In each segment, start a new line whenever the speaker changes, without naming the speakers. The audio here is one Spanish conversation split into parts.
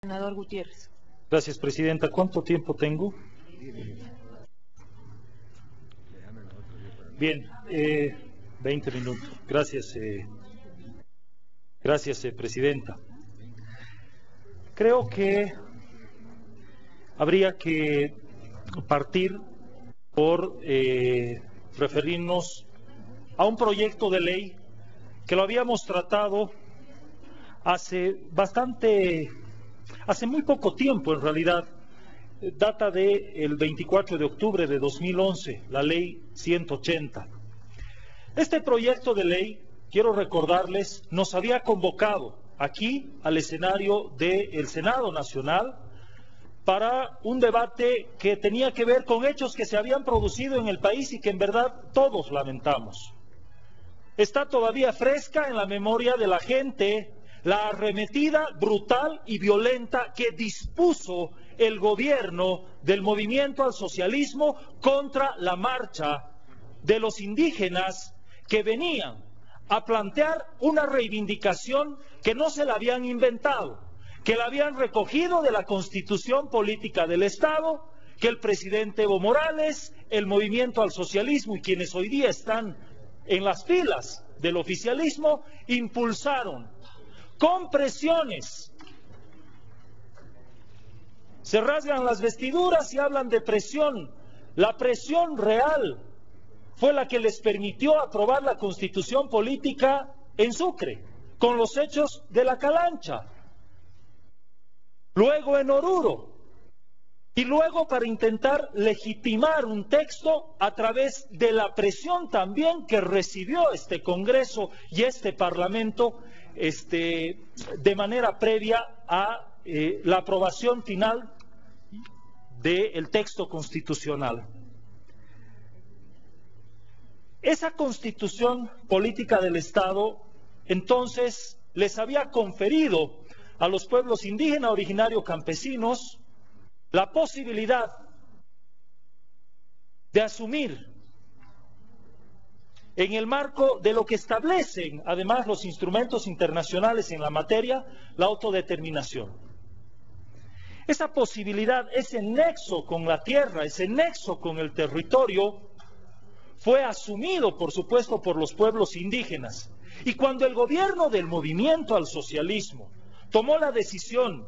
Senador Gutiérrez.
Gracias, Presidenta. ¿Cuánto tiempo tengo? Bien, 20 minutos. Gracias, Presidenta. Creo que habría que partir por referirnos a un proyecto de ley que lo habíamos tratado hace muy poco tiempo en realidad. Data del 24 de octubre de 2011, la ley 180. Este proyecto de ley, quiero recordarles, nos había convocado aquí al escenario del Senado Nacional para un debate que tenía que ver con hechos que se habían producido en el país y que en verdad todos lamentamos. Está todavía fresca en la memoria de la gente la arremetida brutal y violenta que dispuso el gobierno del Movimiento al Socialismo contra la marcha de los indígenas que venían a plantear una reivindicación que no se la habían inventado, que la habían recogido de la Constitución Política del Estado, que el presidente Evo Morales, el Movimiento al Socialismo y quienes hoy día están en las filas del oficialismo impulsaron con presiones. Se rasgan las vestiduras y hablan de presión. La presión real fue la que les permitió aprobar la Constitución Política en Sucre, con los hechos de la Calancha, luego en Oruro, y luego para intentar legitimar un texto a través de la presión también que recibió este Congreso y este Parlamento de manera previa a la aprobación final del texto constitucional. Esa Constitución Política del Estado entonces les había conferido a los pueblos indígenas originarios campesinos la posibilidad de asumir en el marco de lo que establecen además los instrumentos internacionales en la materia, la autodeterminación. Esa posibilidad, ese nexo con la tierra, ese nexo con el territorio, fue asumido, por supuesto, por los pueblos indígenas. Y cuando el gobierno del Movimiento al Socialismo tomó la decisión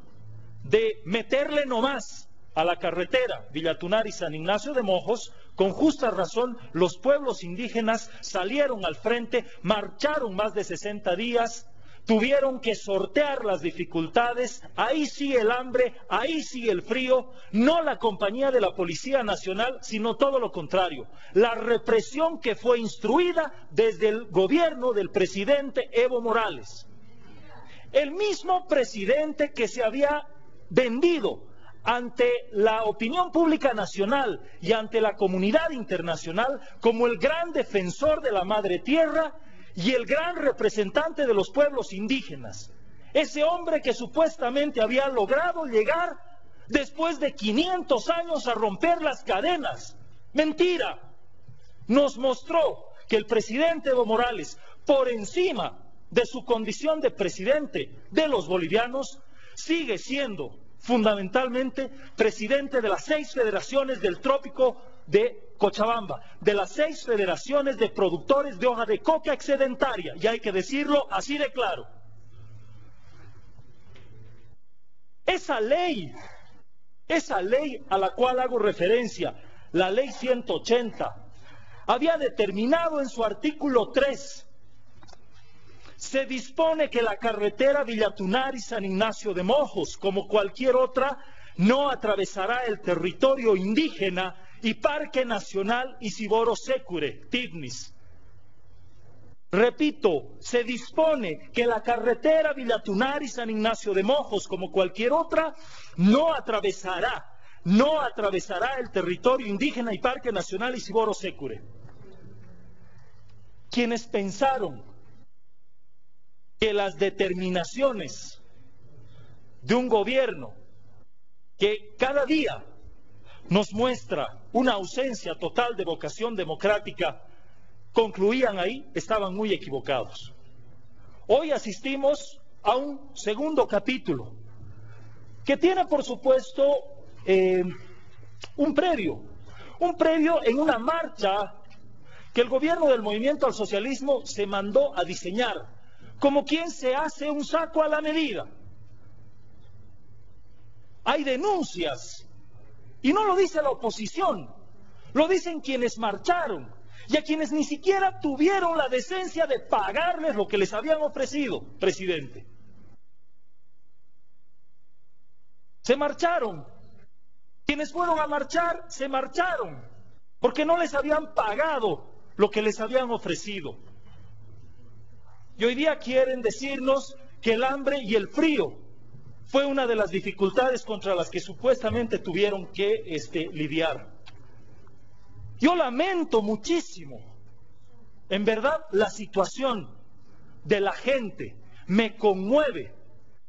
de meterle nomás a la carretera Villatunari-San Ignacio de Mojos, con justa razón los pueblos indígenas salieron al frente, marcharon más de 60 días, tuvieron que sortear las dificultades, ahí sí el hambre, ahí sí el frío, no la compañía de la Policía Nacional, sino todo lo contrario, la represión que fue instruida desde el gobierno del presidente Evo Morales. El mismo presidente que se había vendido ante la opinión pública nacional y ante la comunidad internacional como el gran defensor de la madre tierra y el gran representante de los pueblos indígenas. Ese hombre que supuestamente había logrado llegar después de 500 años a romper las cadenas. Mentira. Nos mostró que el presidente Evo Morales, por encima de su condición de presidente de los bolivianos, sigue siendo fundamentalmente presidente de las 6 federaciones del trópico de Cochabamba, de las 6 federaciones de productores de hoja de coca excedentaria, y hay que decirlo así de claro. Esa ley a la cual hago referencia, la ley 180, había determinado en su artículo 3, se dispone que la carretera Villatunari-San Ignacio de Mojos, como cualquier otra, no atravesará el territorio indígena y Parque Nacional Isiboro-Sécure, Tignis. Repito, se dispone que la carretera Villatunari-San Ignacio de Mojos, como cualquier otra, no atravesará el territorio indígena y Parque Nacional Isiboro-Sécure. Quienes pensaron que las determinaciones de un gobierno que cada día nos muestra una ausencia total de vocación democrática, concluían ahí, estaban muy equivocados. Hoy asistimos a un segundo capítulo que tiene, por supuesto, un previo en una marcha que el gobierno del Movimiento al Socialismo se mandó a diseñar, como quien se hace un saco a la medida. Hay denuncias, y no lo dice la oposición, lo dicen quienes marcharon, y a quienes ni siquiera tuvieron la decencia de pagarles lo que les habían ofrecido, presidente. Se marcharon. Quienes fueron a marchar, se marcharon, porque no les habían pagado lo que les habían ofrecido. Y hoy día quieren decirnos que el hambre y el frío fue una de las dificultades contra las que supuestamente tuvieron que lidiar. Yo lamento muchísimo, en verdad, la situación de la gente. Me conmueve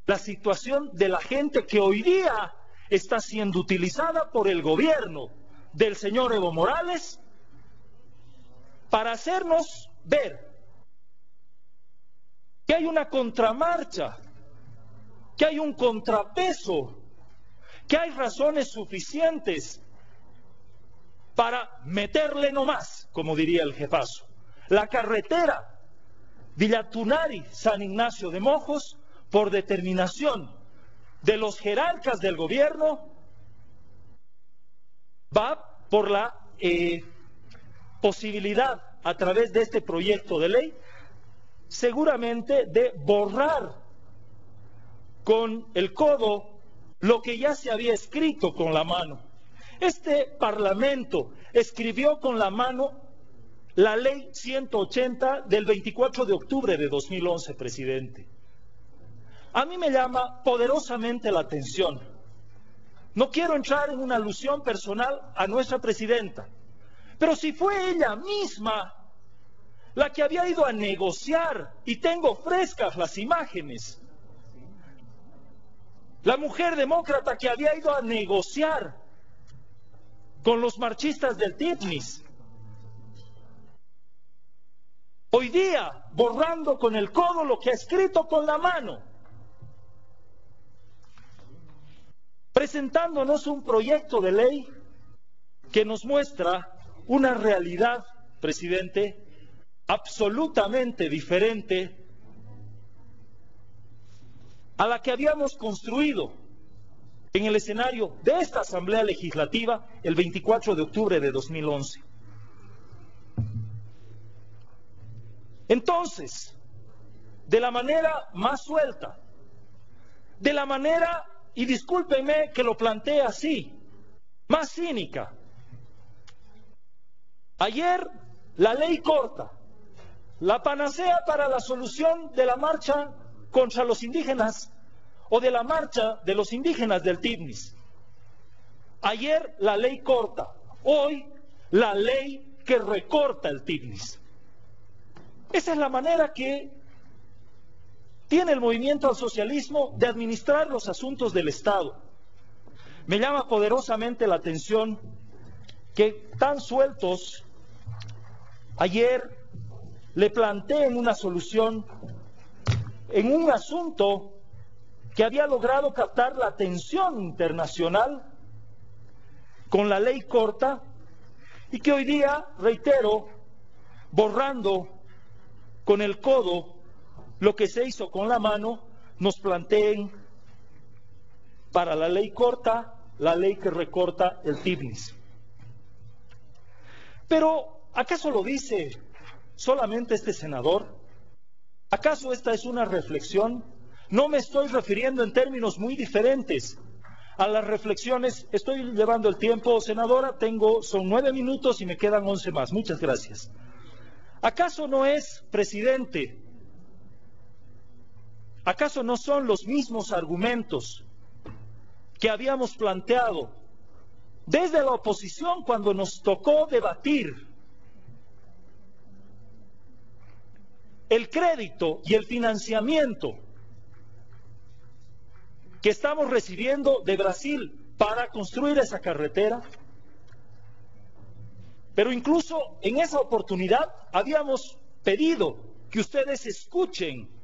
la situación de la gente que hoy día está siendo utilizada por el gobierno del señor Evo Morales para hacernos ver que hay una contramarcha, que hay un contrapeso, que hay razones suficientes para meterle nomás, como diría el jefazo. La carretera Villatunari-San Ignacio de Mojos, por determinación de los jerarcas del gobierno, va por la posibilidad, a través de este proyecto de ley, seguramente de borrar con el codo lo que ya se había escrito con la mano. Este Parlamento escribió con la mano la ley 180 del 24 de octubre de 2011, presidente. A mí me llama poderosamente la atención. No quiero entrar en una alusión personal a nuestra presidenta, pero si fue ella misma la que había ido a negociar, y tengo frescas las imágenes, la mujer demócrata que había ido a negociar con los marchistas del TIPNIS, hoy día borrando con el codo lo que ha escrito con la mano, presentándonos un proyecto de ley que nos muestra una realidad, presidente, absolutamente diferente a la que habíamos construido en el escenario de esta Asamblea Legislativa el 24 de octubre de 2011. Entonces, de la manera más suelta, de la manera, y discúlpenme que lo plantee así, más cínica, ayer la ley corta, la panacea para la solución de la marcha contra los indígenas o de la marcha de los indígenas del TIPNIS. Ayer la ley corta, hoy la ley que recorta el TIPNIS. Esa es la manera que tiene el movimiento al socialismo de administrar los asuntos del Estado. Me llama poderosamente la atención que tan sueltos ayer le planteen una solución en un asunto que había logrado captar la atención internacional con la ley corta, y que hoy día, reitero, borrando con el codo lo que se hizo con la mano, nos planteen para la ley corta, la ley que recorta el TIPNIS. Pero, ¿acaso lo dice solamente este senador? ¿Acaso esta es una reflexión? No me estoy refiriendo en términos muy diferentes a las reflexiones. Estoy llevando el tiempo, senadora, son 9 minutos y me quedan 11 más. Muchas gracias. ¿Acaso no es, presidente? ¿Acaso no son los mismos argumentos que habíamos planteado desde la oposición cuando nos tocó debatir el crédito y el financiamiento que estamos recibiendo de Brasil para construir esa carretera? Pero incluso en esa oportunidad habíamos pedido que ustedes escuchen,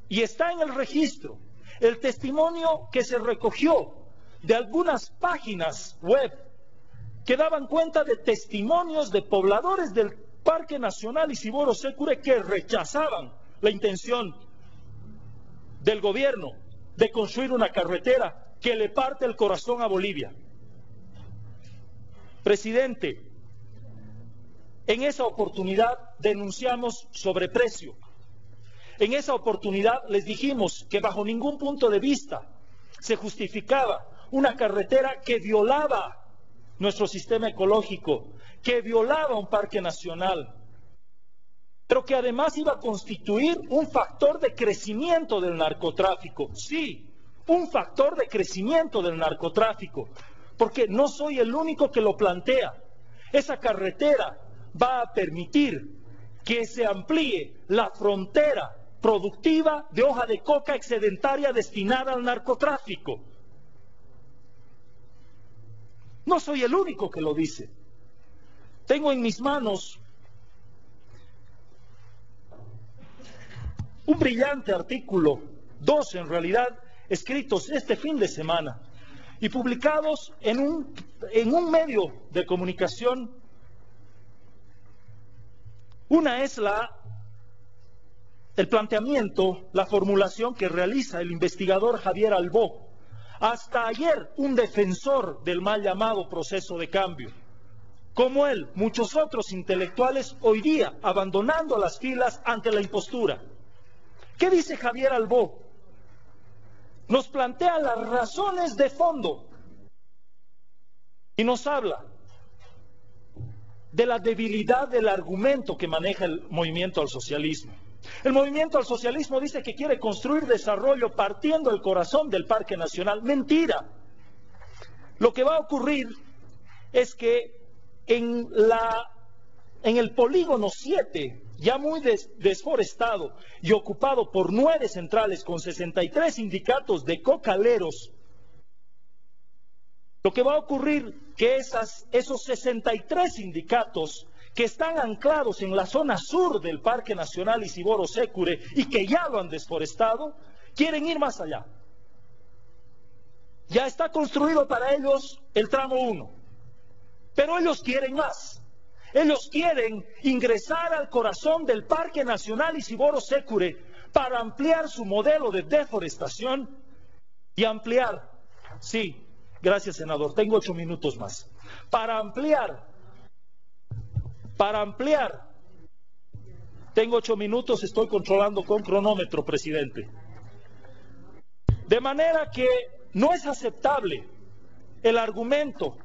y está en el registro, el testimonio que se recogió de algunas páginas web que daban cuenta de testimonios de pobladores del Parque Nacional Isiboro Sécure que rechazaban la intención del gobierno de construir una carretera que le parte el corazón a Bolivia. Presidente, en esa oportunidad denunciamos sobreprecio. En esa oportunidad les dijimos que bajo ningún punto de vista se justificaba una carretera que violaba nuestro sistema ecológico, que violaba un parque nacional, pero que además iba a constituir un factor de crecimiento del narcotráfico. Sí, un factor de crecimiento del narcotráfico, porque no soy el único que lo plantea. Esa carretera va a permitir que se amplíe la frontera productiva de hoja de coca excedentaria destinada al narcotráfico. No soy el único que lo dice. Tengo en mis manos un brillante artículo, dos en realidad, escritos este fin de semana y publicados en un medio de comunicación. Una es el planteamiento, la formulación que realiza el investigador Javier Albó, hasta ayer un defensor del mal llamado proceso de cambio. Como él, muchos otros intelectuales hoy día abandonando las filas ante la impostura. ¿Qué dice Javier Albó? Nos plantea las razones de fondo y nos habla de la debilidad del argumento que maneja el movimiento al socialismo. El movimiento al socialismo dice que quiere construir desarrollo partiendo el corazón del Parque Nacional. Mentira. Lo que va a ocurrir es que en el polígono 7, ya muy desforestado y ocupado por 9 centrales con 63 sindicatos de cocaleros, lo que va a ocurrir que esos 63 sindicatos que están anclados en la zona sur del Parque Nacional Isiboro Sécure y que ya lo han desforestado, quieren ir más allá. Ya está construido para ellos el tramo 1, pero ellos quieren más. Ellos quieren ingresar al corazón del Parque Nacional Isiboro Sécure para ampliar su modelo de deforestación y ampliar, sí, gracias senador, tengo 8 minutos más, para ampliar, tengo 8 minutos, estoy controlando con cronómetro, presidente. De manera que no es aceptable el argumento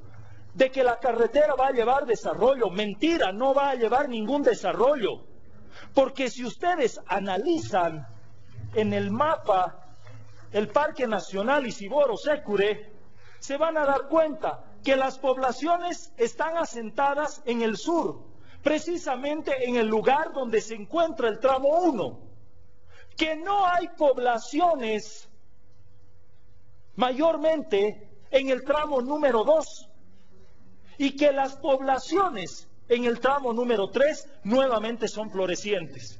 de que la carretera va a llevar desarrollo. Mentira, no va a llevar ningún desarrollo. Porque si ustedes analizan en el mapa el Parque Nacional Isiboro Sécure, se van a dar cuenta que las poblaciones están asentadas en el sur, precisamente en el lugar donde se encuentra el tramo 1, que no hay poblaciones mayormente en el tramo número 2, y que las poblaciones en el tramo número 3 nuevamente son florecientes.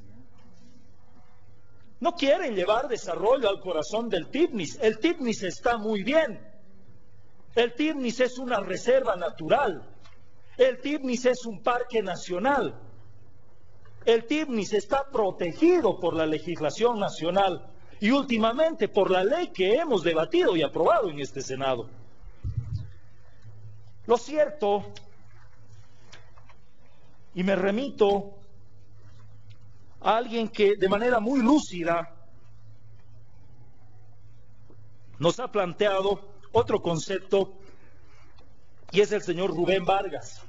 No quieren llevar desarrollo al corazón del TIBNIS. El TIBNIS está muy bien. El TIBNIS es una reserva natural. El TIBNIS es un parque nacional. El TIBNIS está protegido por la legislación nacional y últimamente por la ley que hemos debatido y aprobado en este Senado. Lo cierto, y me remito a alguien que de manera muy lúcida nos ha planteado otro concepto, y es el señor Rubén Vargas.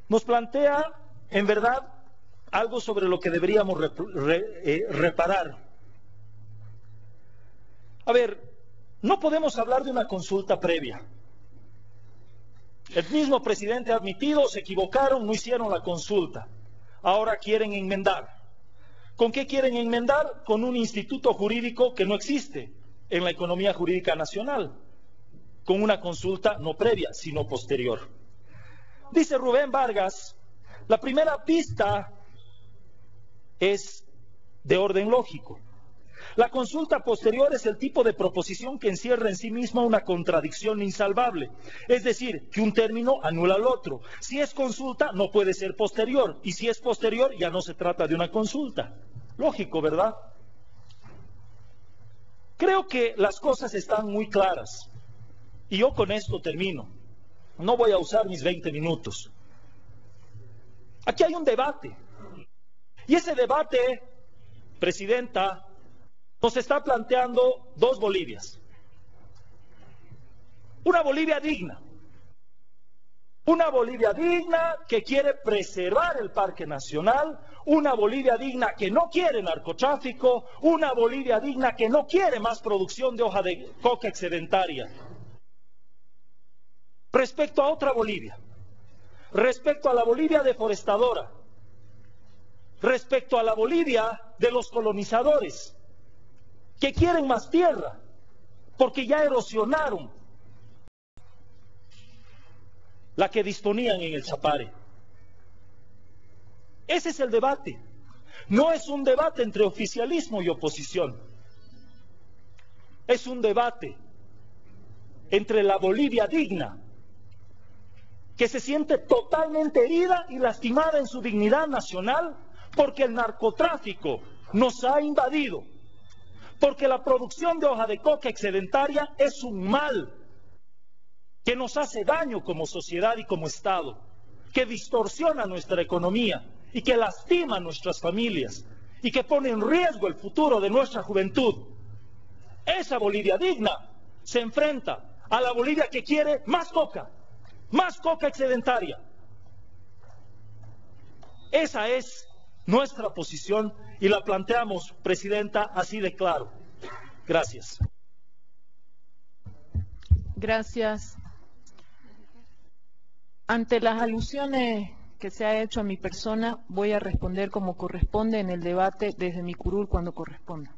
Nos plantea, en verdad, algo sobre lo que deberíamos reparar. A ver, no podemos hablar de una consulta previa. El mismo presidente ha admitido, se equivocaron, no hicieron la consulta. Ahora quieren enmendar. ¿Con qué quieren enmendar? Con un instituto jurídico que no existe en la economía jurídica nacional, con una consulta no previa, sino posterior. Dice Rubén Vargas, la primera pista es de orden lógico. La consulta posterior es el tipo de proposición que encierra en sí misma una contradicción insalvable. Es decir, que un término anula al otro. Si es consulta, no puede ser posterior. Y si es posterior, ya no se trata de una consulta. Lógico, ¿verdad? Creo que las cosas están muy claras. Y yo con esto termino. No voy a usar mis 20 minutos. Aquí hay un debate. Y ese debate, Presidenta, nos está planteando dos Bolivias. Una Bolivia digna. Una Bolivia digna que quiere preservar el Parque Nacional. Una Bolivia digna que no quiere narcotráfico. Una Bolivia digna que no quiere más producción de hoja de coca excedentaria. Respecto a otra Bolivia. Respecto a la Bolivia deforestadora. Respecto a la Bolivia de los colonizadores, que quieren más tierra, porque ya erosionaron la que disponían en el Chapare. Ese es el debate. No es un debate entre oficialismo y oposición. Es un debate entre la Bolivia digna, que se siente totalmente herida y lastimada en su dignidad nacional, porque el narcotráfico nos ha invadido, porque la producción de hoja de coca excedentaria es un mal que nos hace daño como sociedad y como Estado, que distorsiona nuestra economía y que lastima a nuestras familias y que pone en riesgo el futuro de nuestra juventud. Esa Bolivia digna se enfrenta a la Bolivia que quiere más coca excedentaria. Esa es nuestra posición y la planteamos, Presidenta, así de claro. Gracias.
Gracias. Ante las alusiones que se ha hecho a mi persona, voy a responder como corresponde en el debate desde mi curul cuando corresponda.